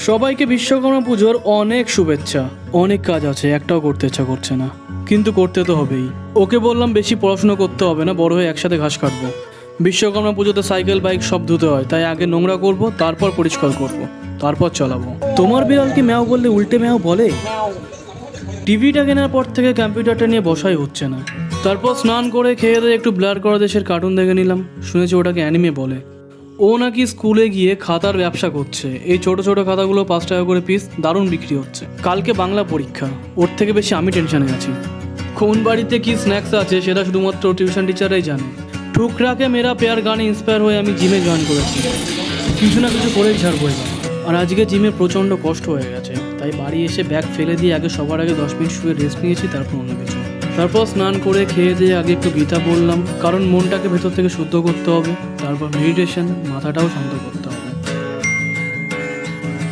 সবাইকে বিশ্বকর্মা পুজোর অনেক শুভেচ্ছা। অনেক কাজ আছে, একটাও করতে ইচ্ছা করছে না, কিন্তু করতে তো হবেই। ওকে বললাম বেশি পড়াশোনা করতে হবে না, বড় হয়ে একসাথে ঘাস কাটবো। বিশ্বকর্মা পুজোতে সাইকেল বাইক সব ধুতে হয়, তাই আগে নোংরা করব, তারপর পরিষ্কার করব, তারপর চালাবো। তোমার বিড়াল কি ম্যাও বললে উল্টে ম্যাও বলে? টিভিটা কেনার পর থেকে কম্পিউটারটা নিয়ে বসাই হচ্ছে না। তারপর স্নান করে খেয়ে দিয়ে একটু ব্লার করা দেশের কার্টুন দেখে নিলাম। শুনেছি ওটাকে অ্যানিমে বলে। ও নাকি স্কুলে গিয়ে খাতার ব্যবসা করছে। এই ছোট ছোট খাতাগুলো 5 টাকা করে পিস, দারুণ বিক্রি হচ্ছে। কালকে বাংলা পরীক্ষা, ওর থেকে বেশি আমি টেনশনে আছি। কোন বাড়িতে কি স্ন্যাক্স আছে সেটা শুধুমাত্র টিউশন টিচাররাই জানে। ঠুকরাকে মেরা পেয়ার গানে ইন্সপায়ার হয়ে আমি জিমে জয়েন করেছি। কিছু না কিছু করেই ছাড়বো এবার। আর আজকে জিমে প্রচণ্ড কষ্ট হয়ে গেছে, তাই বাড়ি এসে ব্যাগ ফেলে দিয়ে আগে সবার আগে 10 মিনিট শুয়ে রেস্ট নিয়েছি, তারপর অন্য কিছু। তারপর স্নান করে খেয়ে দিয়ে আগে একটু গীতা পড়লাম, কারণ মনটাকে ভেতর থেকে শুদ্ধ করতে হবে। তারপর মেডিটেশন, মাথাটাও শান্ত করতে হবে।